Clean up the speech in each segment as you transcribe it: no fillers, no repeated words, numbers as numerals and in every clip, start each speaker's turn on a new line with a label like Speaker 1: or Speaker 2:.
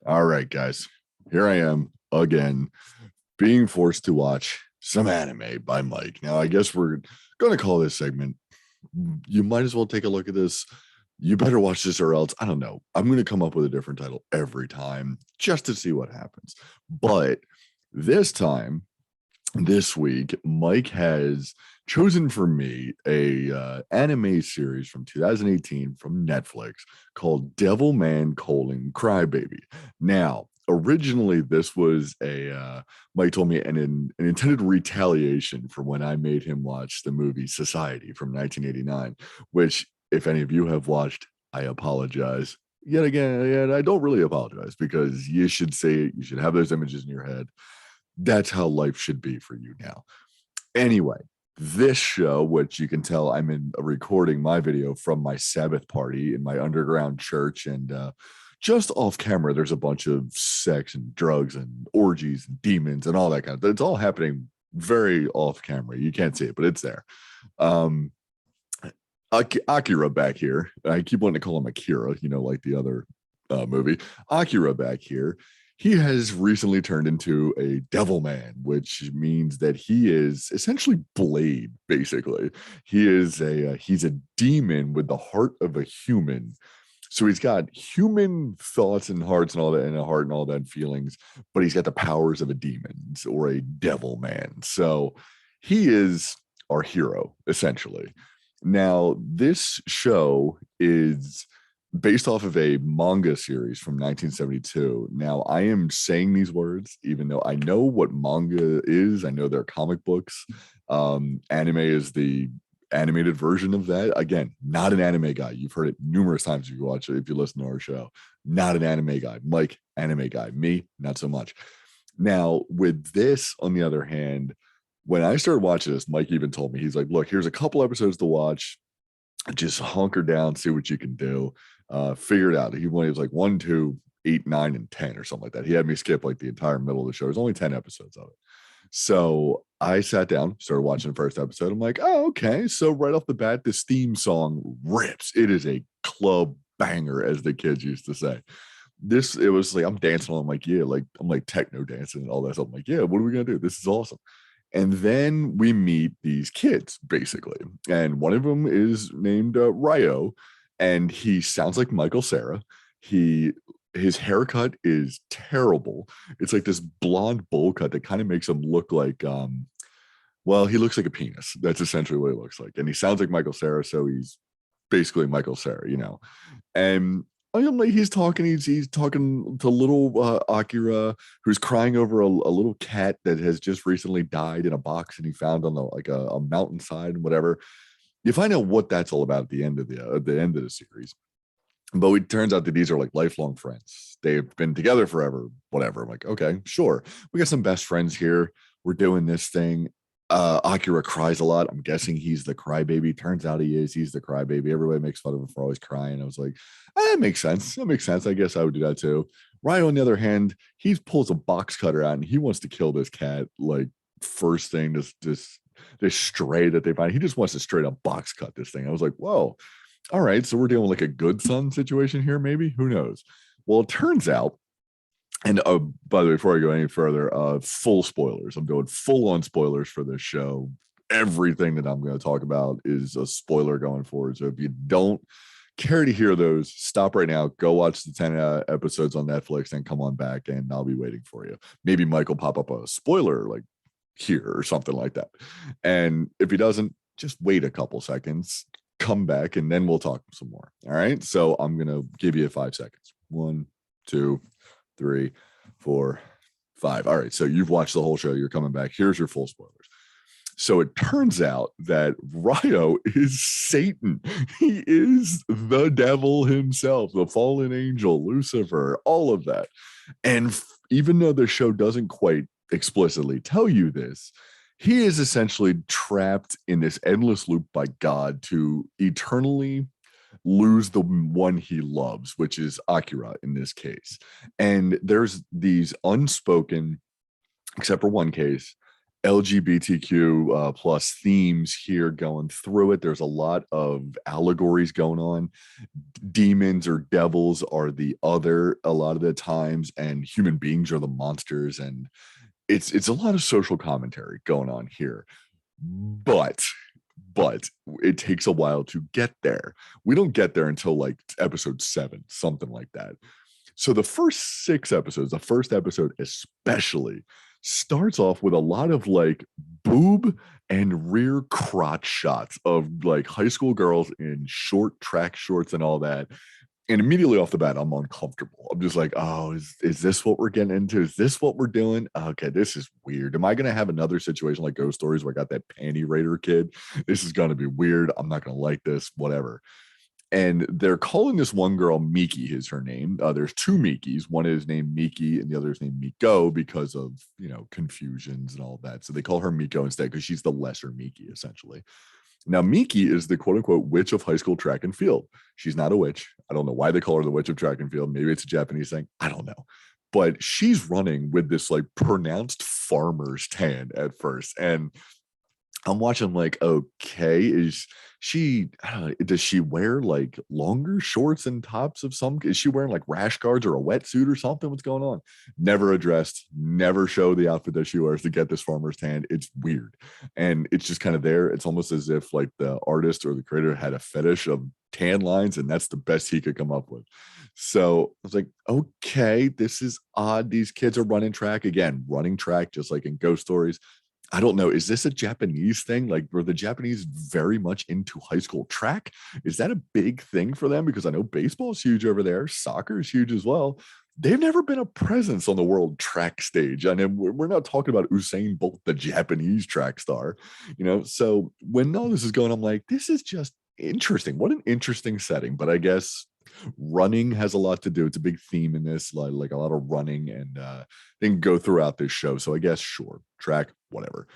Speaker 1: All right, guys, here I am again, being forced to watch some anime by Mike. Now, I guess we're going to call this segment, you might as well take a look at this. You better watch this or else. I don't know. I'm going to come up with a different title every time just to see what happens. But this time, this week, Mike has chosen for me a anime series from 2018 from Netflix called Devilman: Crybaby. Now, originally, this was a Mike told me an intended retaliation for when I made him watch the movie Society from 1989, which, if any of you have watched, I apologize. Yet again, I don't really apologize because you should say it. You should have those images in your head. That's how life should be for you now. Anyway, this show, which you can tell I'm in recording my video from my Sabbath party in my underground church, and just off camera, there's a bunch of sex and drugs and orgies and demons and all that kind of. It's all happening very off camera. You can't see it, but it's there. Um, Akira back here. I keep wanting to call him Akira, like the other movie. Akira back here. He has recently turned into a devil man, which means that he is essentially Blade. Basically, he's a demon with the heart of a human. So he's got human thoughts and hearts and all that, and a heart and all that and feelings, but he's got the powers of a demon or a devil man. So he is our hero essentially. Now, this show is based off of a manga series from 1972. Now, I am saying these words, even though I know what manga is. I know they're comic books. Anime is the animated version of that. Again, not an anime guy. You've heard it numerous times if you watch it, if you listen to our show. Not an anime guy. Mike, anime guy. Me, not so much. Now, with this, on the other hand, when I started watching this, Mike even told me, he's like, look, here's a couple episodes to watch. Just hunker down, see what you can do. Figure it out. He was like 1, 2, 8, 9, and 10 or something like that. He had me skip like the entire middle of the show. There's only 10 episodes of it. So I sat down, started watching the first episode. I'm like, oh, okay. So right off the bat, this theme song rips. It is a club banger, as the kids used to say. It was like, I'm dancing on, I'm like, yeah, like I'm like techno dancing and all that stuff. I'm like, yeah, what are we gonna do? This is awesome. And then we meet these kids, basically. And one of them is named Ryo, and he sounds like Michael Cera. His haircut is terrible. It's like this blonde bowl cut that kind of makes him look like, well, he looks like a penis. That's essentially what he looks like. And he sounds like Michael Cera, so he's basically Michael Cera. And I'm like, he's talking to little Akira, who's crying over a little cat that has just recently died in a box and he found on a mountainside and whatever. You find out what that's all about at the end of the series. But it turns out that these are like lifelong friends. They've been together forever, whatever. I'm like, okay, sure. We got some best friends here. We're doing this thing. Akira cries a lot. I'm guessing he's the crybaby. Turns out he is. He's the crybaby. Everybody makes fun of him for always crying. I was like, that makes sense. That makes sense. I guess I would do that too. Ryo, on the other hand, he pulls a box cutter out and he wants to kill this cat. Like first thing, this stray that they find. He just wants to straight up box cut this thing. I was like, whoa. All right. So we're dealing with like a good son situation here, maybe. Who knows? Well, it turns out. And by the way, before I go any further, full spoilers. I'm doing full on spoilers for this show. Everything that I'm going to talk about is a spoiler going forward. So if you don't care to hear those, stop right now. Go watch the 10 episodes on Netflix and come on back, and I'll be waiting for you. Maybe Mike will pop up a spoiler like here or something like that. And if he doesn't, just wait a couple seconds, come back, and then we'll talk some more. All right. So I'm going to give you 5 seconds. 1, 2, 3, 4, 5. All right. So you've watched the whole show. You're coming back. Here's your full spoilers. So it turns out that Ryo is Satan. He is the devil himself, the fallen angel, Lucifer, all of that. And even though the show doesn't quite explicitly tell you this, he is essentially trapped in this endless loop by God to eternally lose the one he loves, which is Akira in this case. And there's these unspoken, except for one case, LGBTQ plus themes here going through it. There's a lot of allegories going on. Demons or devils are the other a lot of the times, and human beings are the monsters. And it's a lot of social commentary going on here. But it takes a while to get there. We don't get there until like episode 7, something like that. So the first 6 episodes, the first episode especially, starts off with a lot of like boob and rear crotch shots of like high school girls in short track shorts and all that. And immediately off the bat, I'm uncomfortable. I'm just like, oh, is this what we're getting into? Is this what we're doing? Okay, this is weird. Am I going to have another situation like Ghost Stories where I got that panty raider kid? This is going to be weird. I'm not going to like this, whatever. And they're calling this one girl Miki is her name. There's 2 Mikis. One is named Miki and the other is named Miko because of, confusions and all that. So they call her Miko instead because she's the lesser Miki, essentially. Now, Miki is the quote unquote witch of high school track and field. She's not a witch. I don't know why they call her the witch of track and field. Maybe it's a Japanese thing. I don't know. But she's running with this like pronounced farmer's tan at first. And I'm watching like, okay, is she, does she wear like longer shorts and tops of some, is she wearing like rash guards or a wetsuit or something? What's going on? Never addressed, never show the outfit that she wears to get this farmer's tan. It's weird. And it's just kind of there. It's almost as if like the artist or the creator had a fetish of tan lines and that's the best he could come up with. So I was like, okay, this is odd. These kids are running track again, running track, just like in Ghost Stories. I don't know. Is this a Japanese thing? Like, were the Japanese very much into high school track? Is that a big thing for them? Because I know baseball is huge over there. Soccer is huge as well. They've never been a presence on the world track stage. I mean, we're not talking about Usain Bolt, the Japanese track star, So when all this is going, I'm like, this is just interesting. What an interesting setting. But I guess running has a lot to do. It's a big theme in this, like a lot of running and then go throughout this show. So I guess sure, track, whatever.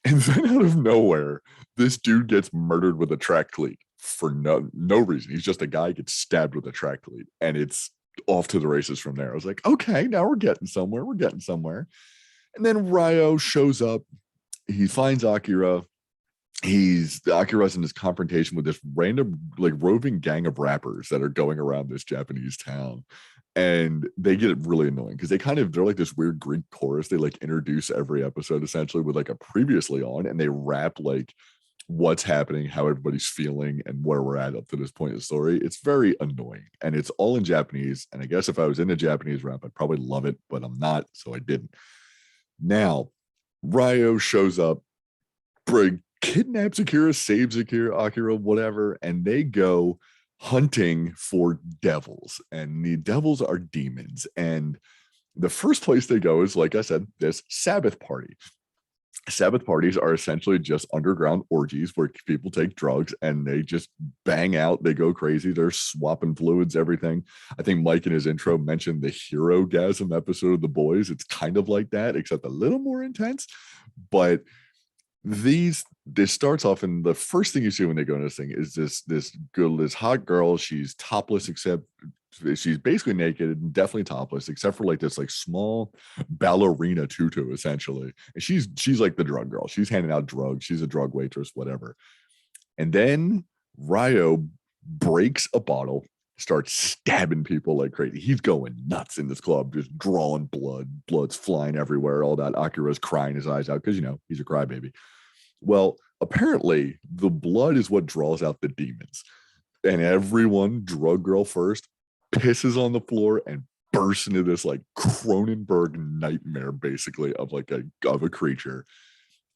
Speaker 1: And then out of nowhere, this dude gets murdered with a track cleat for no reason. He's just a guy gets stabbed with a track cleat, and it's off to the races from there. I was like, okay, now we're getting somewhere. We're getting somewhere. And then Ryo shows up. He finds Akira's in this confrontation with this random like roving gang of rappers that are going around this Japanese town, and they get really annoying because they're like this weird Greek chorus. They like introduce every episode essentially with like a previously on, and they rap like what's happening, how everybody's feeling, and where we're at up to this point in the story. It's very annoying, and it's all in Japanese. And I guess if I was in a Japanese rap, I'd probably love it, but I'm not, so I didn't. Now, Ryo shows up, kidnaps Akira, saves Akira, whatever, and they go hunting for devils. And the devils are demons. And the first place they go is, like I said, this Sabbath Party. Sabbath parties are essentially just underground orgies where people take drugs and they just bang out. They go crazy. They're swapping fluids, everything. I think Mike in his intro mentioned the Hero Gasm episode of The Boys. It's kind of like that, except a little more intense. But this starts off, and the first thing you see when they go into this thing is this hot girl. She's topless, except she's basically naked and definitely topless, except for like this like small ballerina tutu essentially. And she's like the drug girl. She's handing out drugs. She's a drug waitress, whatever. And then Ryo breaks a bottle, starts stabbing people like crazy. He's going nuts in this club, just drawing blood's flying everywhere, all that. Akira's crying his eyes out because he's a crybaby. Well, apparently the blood is what draws out the demons, and everyone, drug girl first, pisses on the floor and bursts into this like Cronenberg nightmare basically of a creature.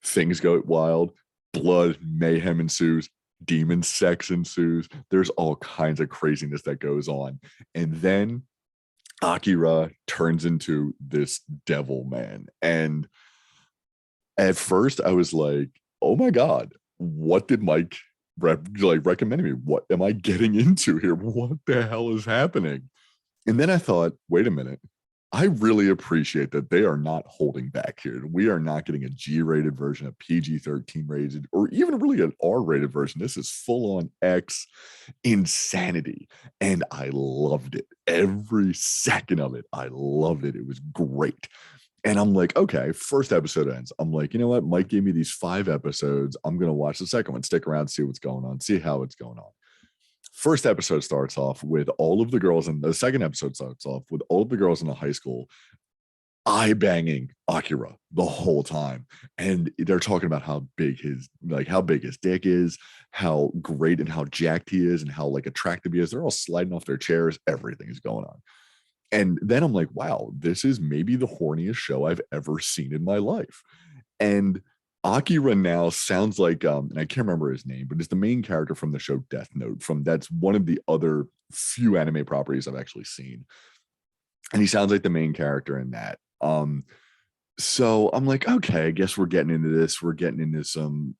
Speaker 1: Things go wild, blood, mayhem ensues, demon sex ensues. There's all kinds of craziness that goes on. And then Akira turns into this devil man. And at first I was like, oh my God, what did Mike recommend me? What am I getting into here? What the hell is happening? And then I thought, wait a minute. I really appreciate that they are not holding back here. We are not getting a G-rated version, a PG-13 rated, or even really an R-rated version. This is Fullon X Insanity. And I loved it. Every second of it, I loved it. It was great. And I'm like, okay, first episode ends. I'm like, you know what? Mike gave me these 5 episodes. I'm going to watch the second one, stick around, see what's going on, see how it's going on. First episode starts off with all of the girls, and the second episode starts off with all of the girls in the high school eye banging Akira the whole time. And they're talking about how big his dick is, how great and how jacked he is, and how like attractive he is. They're all sliding off their chairs. Everything is going on. And then I'm like, wow, this is maybe the horniest show I've ever seen in my life. And Akira now sounds like, and I can't remember his name, but it's the main character from the show Death Note. That's one of the other few anime properties I've actually seen. And he sounds like the main character in that. So I'm like, okay, I guess we're getting into this. We're getting into some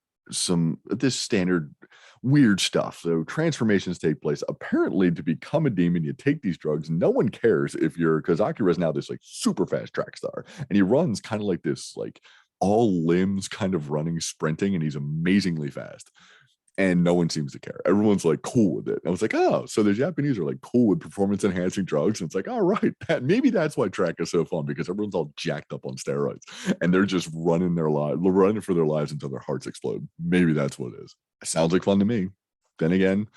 Speaker 1: this standard weird stuff. So transformations take place. Apparently, to become a demon, you take these drugs. No one cares if you're, because Akira is now this like super fast track star, and he runs kind of like this, like all limbs kind of running, sprinting, and he's amazingly fast. And no one seems to care. Everyone's like cool with it. I was like, oh, so the Japanese are like cool with performance enhancing drugs. And it's like, all right, maybe that's why track is so fun, because everyone's all jacked up on steroids and they're just running for their lives until their hearts explode. Maybe that's what it is. It sounds like fun to me. Then again,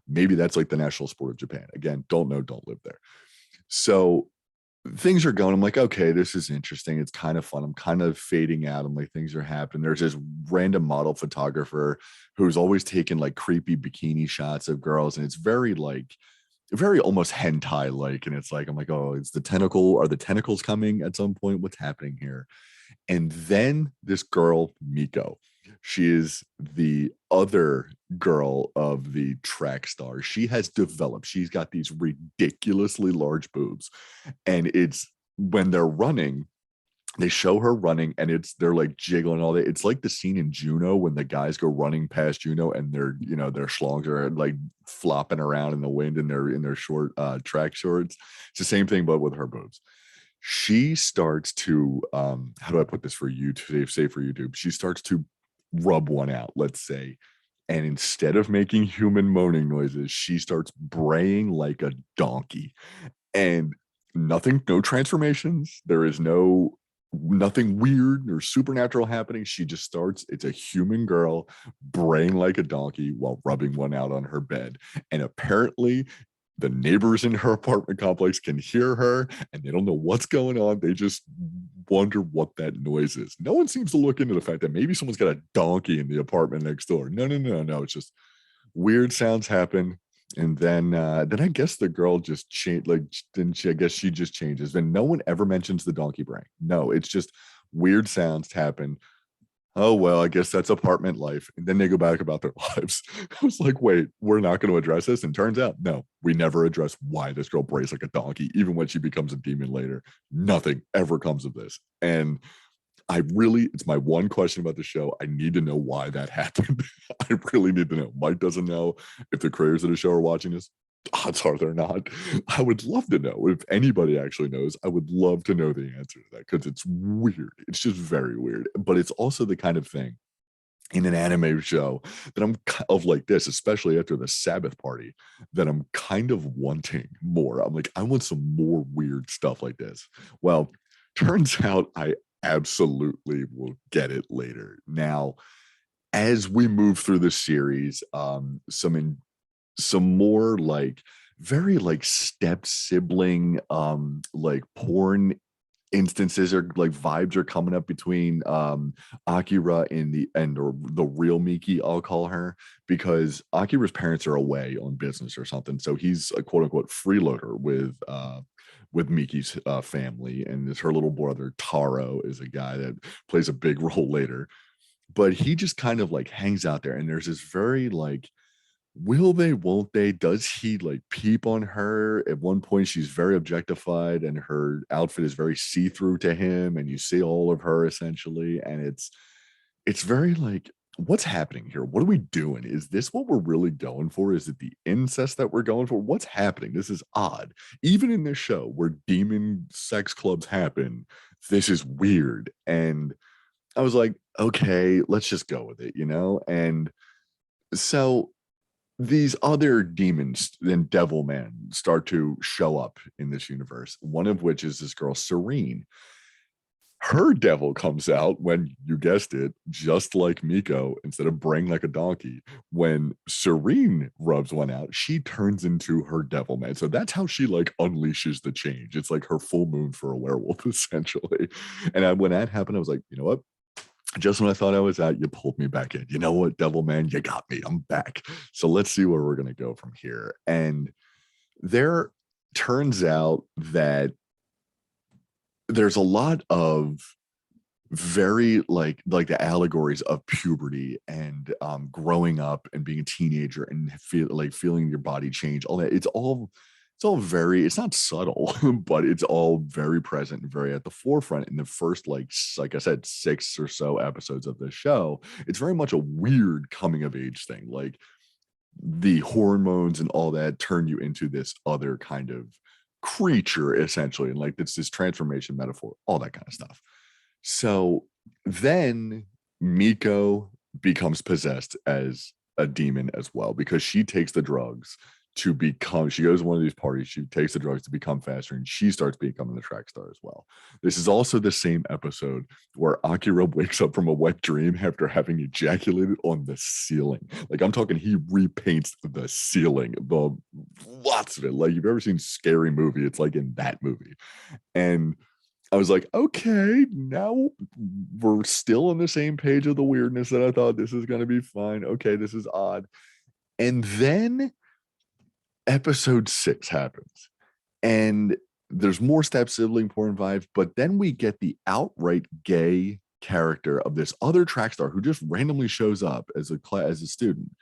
Speaker 1: maybe that's like the national sport of Japan. Again, don't know, don't live there. So things are going. I'm like, okay, this is interesting. It's kind of fun. I'm kind of fading out. I'm like, things are happening. There's this random model photographer who's always taking like creepy bikini shots of girls, and it's very like very almost hentai like. And it's like, I'm like, oh, it's the tentacle. Are the tentacles coming at some point? What's happening here? And then this girl, Miko, she is the other girl of the track star. She has developed, she's got these ridiculously large boobs. And it's when they're running, they show her running and they're like jiggling all day. It's like the scene in Juno when the guys go running past Juno and their schlongs are like flopping around in the wind in their short track shorts. It's the same thing, but with her boobs. She starts to how do I put this for you to say for YouTube? She starts to rub one out, let's say. And instead of making human moaning noises, she starts braying like a donkey. And no transformations. There is nothing weird or supernatural happening. She just starts, it's a human girl braying like a donkey while rubbing one out on her bed. And apparently the neighbors in her apartment complex can hear her and they don't know what's going on. They just wonder what that noise is. No one seems to look into the fact that maybe someone's got a donkey in the apartment next door. No. It's just weird sounds happen. And then I guess the girl just changed. Like, didn't she? I guess she just changes. And no one ever mentions the donkey brain. No, it's just weird sounds happen. Oh well, I guess that's apartment life. And then they go back about their lives. I was like, wait, we're not going to address this. And turns out, no, we never address why this girl brays like a donkey, even when she becomes a demon later. Nothing ever comes of this. And it's my one question about the show. I need to know why that happened. I really need to know. Mike doesn't know. If the creators of the show are watching this, odds are they're not. I would love to know. If anybody actually knows, I would love to know the answer to that, because it's weird. It's just very weird. But it's also the kind of thing in an anime show that I'm kind of like this, especially after the Sabbath Party, that I'm kind of wanting more. I'm like, I want some more weird stuff like this. Well, turns out I absolutely will get it later. Now, as we move through the series, some more like very like step sibling like porn instances, or like vibes are coming up between Akira or the real Miki, I'll call her, because Akira's parents are away on business or something, so he's a quote unquote freeloader with Miki's family, and her little brother Taro is a guy that plays a big role later. But he just kind of like hangs out there, and there's this very like, will they, won't they? Does he like peep on her? At one point, she's very objectified, and her outfit is very see-through to him, and you see all of her essentially. And it's very like, what's happening here? What are we doing? Is this what we're really going for? Is it the incest that we're going for? What's happening? This is odd. Even in this show where demon sex clubs happen, this is weird. And I was like, okay, let's just go with it, And so these other demons and Devilman start to show up in this universe, one of which is this girl, Serene. Her devil comes out when, you guessed it, just like Miko, instead of braying like a donkey, when Serene rubs one out, she turns into her devil man. So that's how she like unleashes the change. It's like her full moon for a werewolf, essentially. And when that happened, I was like, you know what? Just when I thought I was out, you pulled me back in. You know what, Devil Man, you got me. I'm back. So let's see where we're gonna go from here. And there turns out that there's a lot of very like the allegories of puberty and growing up and being a teenager and feeling your body change, all that. It's all very, it's not subtle, but it's all very present and very at the forefront in the first like I said, 6 or so episodes of this show. It's very much a weird coming of age thing. Like the hormones and all that turn you into this other kind of creature, essentially, and like it's this transformation metaphor, all that kind of stuff. So then Miko becomes possessed as a demon as well, because she takes the drugs to become, she goes to one of these parties, she takes the drugs to become faster, and she starts becoming the track star as well. This is also the same episode where Akira wakes up from a wet dream after having ejaculated on the ceiling. Like, I'm talking, he repaints the ceiling, lots of it. Like, you've ever seen Scary Movie, it's like in that movie. And I was like, okay, now we're still on the same page of the weirdness that I thought this is going to be fine. Okay, this is odd. And then episode 6 happens, and there's more step sibling porn vibes, but then we get the outright gay character of this other track star who just randomly shows up as a student.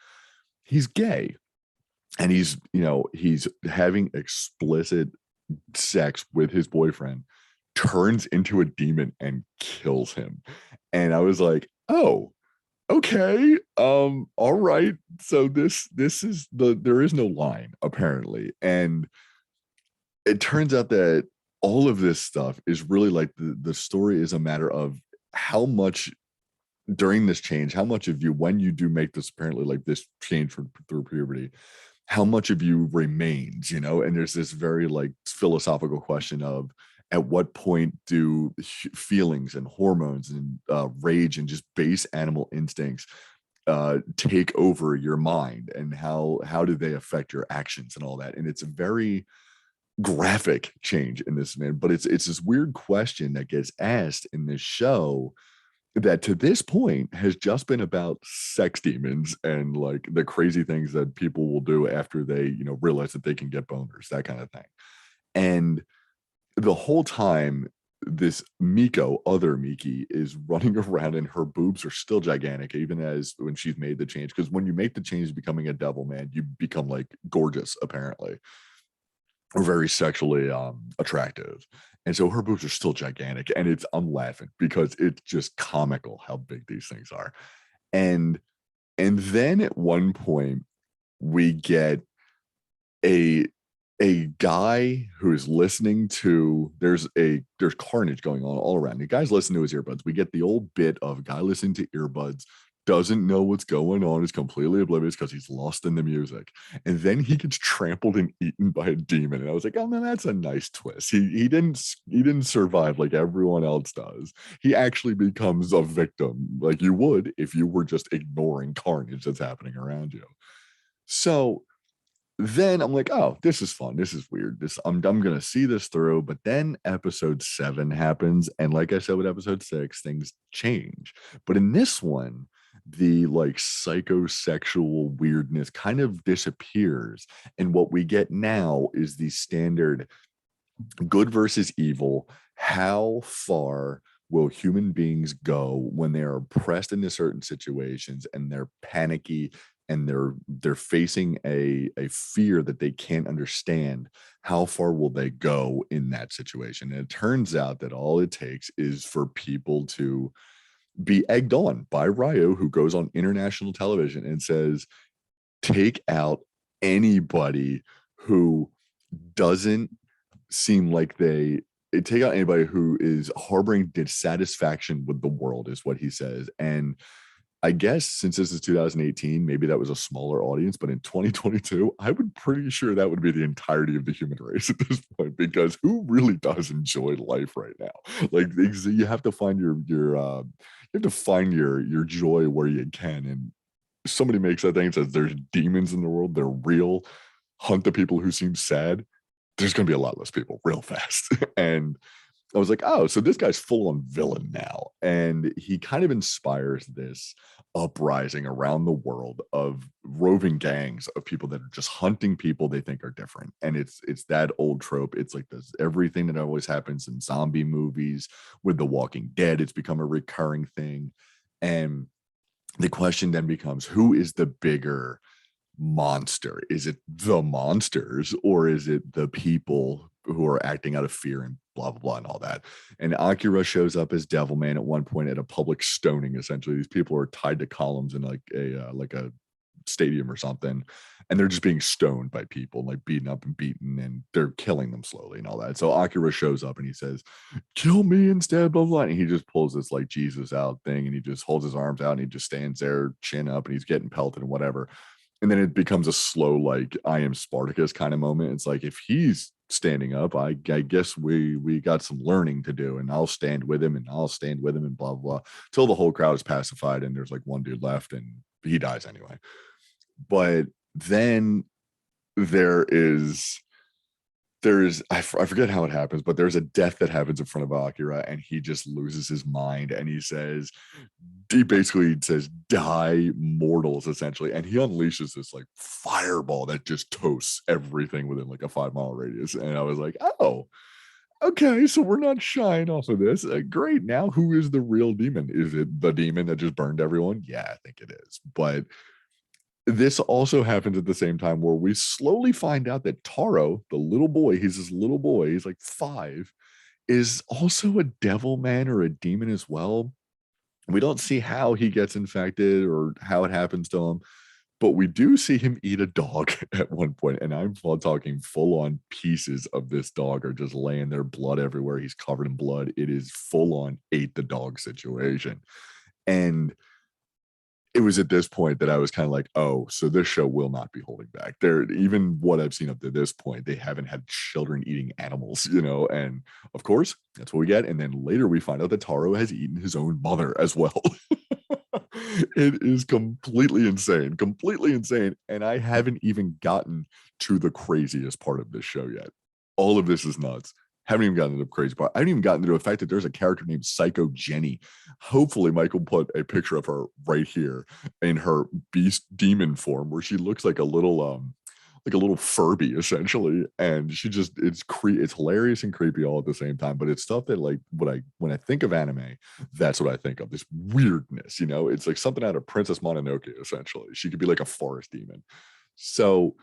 Speaker 1: He's gay, and he's having explicit sex with his boyfriend, turns into a demon and kills him. And I was like, oh, okay, all right. So this is there is no line, apparently. And it turns out that all of this stuff is really like the story is a matter of how much during this change, how much of you, when you do make this apparently like this change through puberty, how much of you remains, and there's this very like philosophical question of at what point do feelings and hormones and rage and just base animal instincts take over your mind, and how do they affect your actions and all that. And it's a very graphic change in this, man, but it's this weird question that gets asked in this show that to this point has just been about sex demons and like the crazy things that people will do after they realize that they can get boners, that kind of thing. And the whole time, this Miko, other Miki, is running around and her boobs are still gigantic, even as when she's made the change. Because when you make the change to becoming a devil man, you become like gorgeous, apparently, or very sexually attractive. And so her boobs are still gigantic. And I'm laughing because it's just comical how big these things are. And then at one point, we get a guy who's listening to there's carnage going on all around. The guy's listening to his earbuds. We get the old bit of a guy listening to earbuds, doesn't know what's going on, is completely oblivious because he's lost in the music. And then he gets trampled and eaten by a demon. And I was like, oh man, that's a nice twist. He didn't survive like everyone else does. He actually becomes a victim, like you would if you were just ignoring carnage that's happening around you. So then I'm like, oh, this is fun. This is weird. I'm gonna see this through. But then episode 7 happens, and like I said with episode 6, things change. But in this one, the like psychosexual weirdness kind of disappears, and what we get now is the standard good versus evil. How far will human beings go when they are pressed into certain situations and they're panicky and they're facing a fear that they can't understand? How far will they go in that situation? And it turns out that all it takes is for people to be egged on by Ryo, who goes on international television and says, take out anybody who doesn't seem like take out anybody who is harboring dissatisfaction with the world, is what he says. And I guess since this is 2018, maybe that was a smaller audience, but in 2022, I would pretty sure that would be the entirety of the human race at this point, because who really does enjoy life right now? Like you have to find you have to find your joy where you can. And somebody makes that thing and says there's demons in the world, they're real. Hunt the people who seem sad. There's gonna be a lot less people real fast. And I was like, oh, so this guy's full on villain now. And he kind of inspires this uprising around the world of roving gangs of people that are just hunting people they think are different. And it's that old trope. It's like this everything that always happens in zombie movies with The Walking Dead. It's become a recurring thing. And the question then becomes, who is the bigger monster? Is it the monsters, or is it the people who are acting out of fear and blah blah blah and all that? And Akira shows up as Devilman at one point at a public stoning. Essentially, these people are tied to columns in like a stadium or something, and they're just being stoned by people, like beaten up and beaten, and they're killing them slowly and all that. So Akira shows up and he says, kill me instead, blah blah, and he just pulls this like Jesus out thing, and he just holds his arms out and he just stands there chin up, and he's getting pelted and whatever. And then it becomes a slow, like I am Spartacus kind of moment. It's like, if he's standing up, I guess we got some learning to do, and I'll stand with him, and I'll stand with him, and blah blah, till the whole crowd is pacified and there's like one dude left and he dies anyway. But then there is I forget how it happens, but there's a death that happens in front of Akira, and he just loses his mind, and he basically says, die mortals, essentially. And he unleashes this like fireball that just toasts everything within like a 5 mile radius. And I was like, oh, okay, so we're not shying off of this. Great. Now who is the real demon? Is it the demon that just burned everyone? Yeah, I think it is. But this also happens at the same time where we slowly find out that Taro, the little boy, he's this little boy, he's like 5, is also a devil man or a demon as well. We don't see how he gets infected or how it happens to him, but we do see him eat a dog at one point, and I'm talking full on pieces of this dog are just laying there, blood everywhere. He's covered in blood. It is full on ate the dog situation. And it was at this point that I was kind of like, oh, so this show will not be holding back. There, even what I've seen up to this point, they haven't had children eating animals, and of course, that's what we get. And then later we find out that Taro has eaten his own mother as well. It is completely insane, completely insane. And I haven't even gotten to the craziest part of this show yet. All of this is nuts. Haven't even gotten to the crazy part. I haven't even gotten to the fact that there's a character named Psycho Jenny. Hopefully, Michael put a picture of her right here in her beast demon form, where she looks like a little Furby essentially, and it's hilarious and creepy all at the same time. But it's stuff that, like, when I think of anime, that's what I think of, this weirdness. It's like something out of Princess Mononoke essentially. She could be like a forest demon. So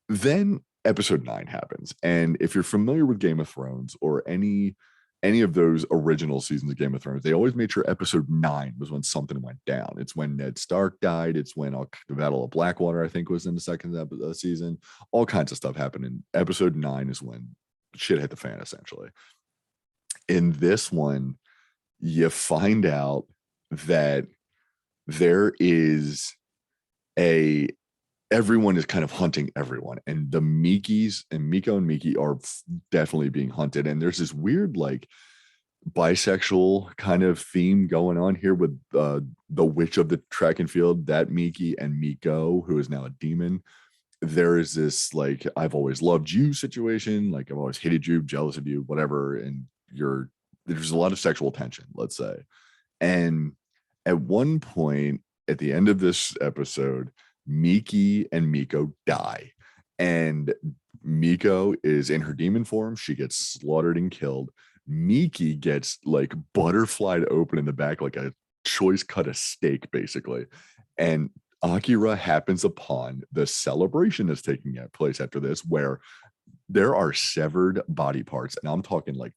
Speaker 1: then episode 9 happens, and if you're familiar with Game of Thrones or any of those original seasons of Game of Thrones, they always made sure episode 9 was when something went down. It's when Ned Stark died. It's when the Battle of Blackwater, I think, was in the second season. All kinds of stuff happened, and episode 9 is when shit hit the fan essentially. In this one, you find out that there is a everyone is kind of hunting everyone, and the Mikis and Miko and Miki are definitely being hunted. And there's this weird like bisexual kind of theme going on here with the witch of the track and field, that Miki, and Miko, who is now a demon. There is this like, I've always loved you situation, like I've always hated you, jealous of you, whatever, and there's a lot of sexual tension, let's say. And at one point at the end of this episode, Miki and Miko die, and Miko is in her demon form. She gets slaughtered and killed. Miki gets like butterflied open in the back like a choice cut of steak, basically. And Akira happens upon the celebration that's taking place after this, where there are severed body parts, and I'm talking like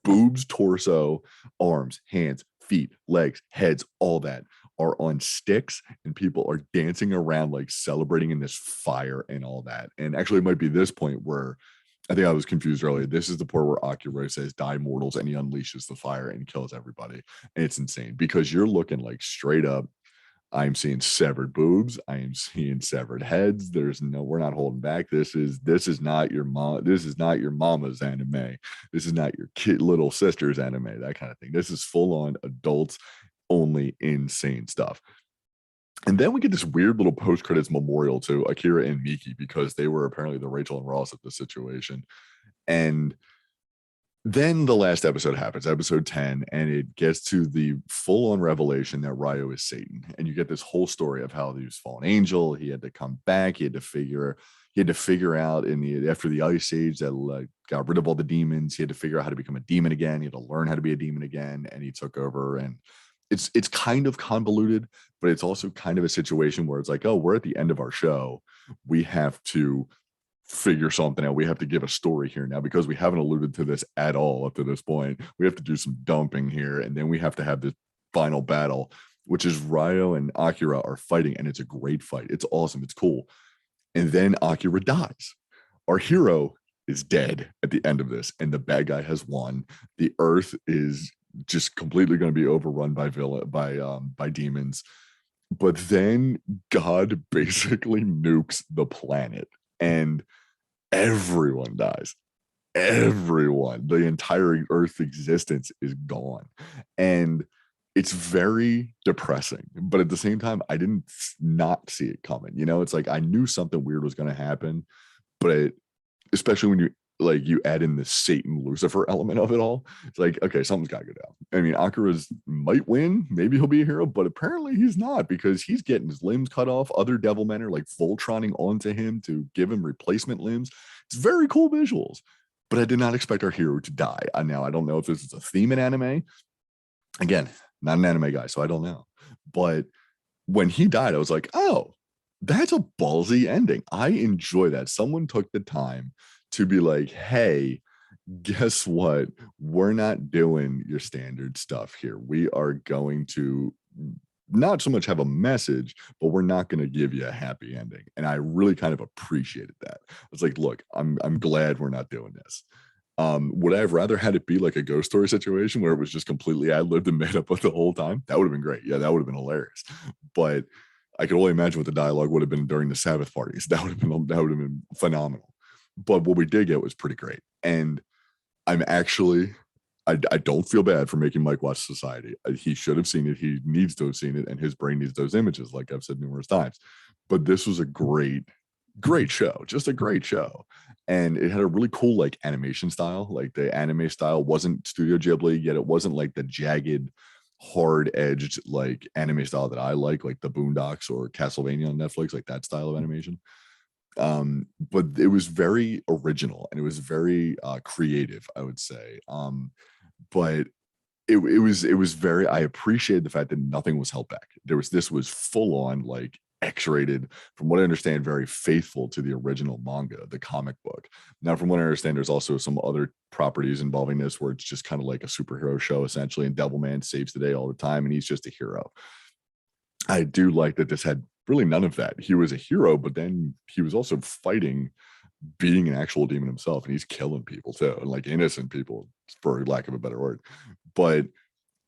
Speaker 1: boobs, torso, arms, hands, feet, legs, heads, all that are on sticks, and people are dancing around like celebrating in this fire and all that. And actually, it might be this point where I think I was confused earlier. This is the part where Akira says die mortals, and he unleashes the fire and kills everybody. And it's insane because you're looking like straight up I'm seeing severed boobs. I am seeing severed heads. We're not holding back. This is not your mom. This is not your mama's anime. This is not your kid, little sister's anime, that kind of thing. This is full on adults only insane stuff. And then we get this weird little post credits memorial to Akira and Miki because they were apparently the Rachel and Ross of the situation. And then the last episode happens, episode 10, and it gets to the full-on revelation that Ryo is Satan. And you get this whole story of how he was fallen angel. He had to come back. He had to figure out after the Ice Age that got rid of all the demons. He had to figure out how to become a demon again. He had to learn how to be a demon again, and he took over. And it's kind of convoluted, but it's also kind of a situation where it's like, oh, we're at the end of our show. We have to figure something out. We have to give a story here now because we haven't alluded to this at all up to this point. We have to do some dumping here, and then we have to have this final battle, which is Ryo and Akira are fighting, and it's a great fight. It's awesome. It's cool. And then Akira dies. Our hero is dead at the end of this, and the bad guy has won. The Earth is just completely going to be overrun by demons. But then God basically nukes the planet, and everyone dies. Everyone, the entire Earth existence is gone. And it's very depressing. But at the same time, I didn't not see it coming. It's like I knew something weird was going to happen, but especially when you add in the Satan Lucifer element of it all, it's like, okay, something's got to go down. I mean, Akira's might win, maybe he'll be a hero, but apparently he's not, because he's getting his limbs cut off. Other Devilmen are like Voltroning onto him to give him replacement limbs. It's very cool visuals, but I did not expect our hero to die. Now, I don't know if this is a theme in anime. Again, not an anime guy, so I don't know. But when he died, I was like, oh, that's a ballsy ending. I enjoy that. Someone took the time to be like, hey, guess what? We're not doing your standard stuff here. We are going to not so much have a message, but we're not going to give you a happy ending. And I really kind of appreciated that. I was like, look, I'm glad we're not doing this. Would I have rather had it be like a ghost story situation where it was just completely ad-libbed and made up the whole time? That would have been great. Yeah, that would have been hilarious. But I could only imagine what the dialogue would have been during the Sabbath parties. That would have been phenomenal. But what we did get was pretty great. And I'm actually, I don't feel bad for making Mike watch Society. He should have seen it. He needs to have seen it, and his brain needs those images, like I've said numerous times. But this was a great show, just a great show. And it had a really cool like animation style. Like the anime style wasn't Studio Ghibli, yet it wasn't like the jagged, hard-edged like anime style that I like the Boondocks or Castlevania on Netflix, like that style of animation. But it was very original and it was very creative, I would say. But it was very, I appreciated the fact that nothing was held back. This was full on like X-rated, from what I understand, very faithful to the original manga, the comic book. Now, from what I understand, there's also some other properties involving this where it's just kind of like a superhero show essentially, and Devilman saves the day all the time and he's just a hero. I do like that this had really none of that. He was a hero, but then he was also fighting being an actual demon himself, and he's killing people too, and like innocent people, for lack of a better word. But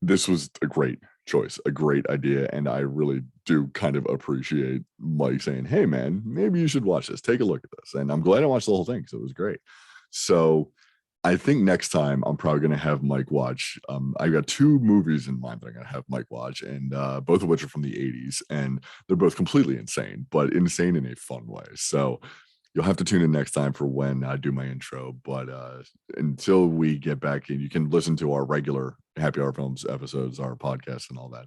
Speaker 1: this was a great choice, a great idea, and I really do kind of appreciate Mike saying, hey man, maybe you should watch this, take a look at this. And I'm glad I watched the whole thing because it was great. So I think next time I'm probably going to have Mike watch. I've got two movies in mind that I'm going to have Mike watch, and both of which are from the 80s, and they're both completely insane, but insane in a fun way. So you'll have to tune in next time for when I do my intro. But until we get back in, you can listen to our regular Happy Hour Films episodes, our podcast, and all that.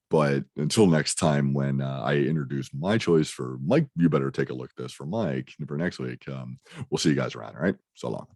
Speaker 1: But until next time, when I introduce my choice for Mike, you better take a look at this for Mike for next week. We'll see you guys around. All right. So long.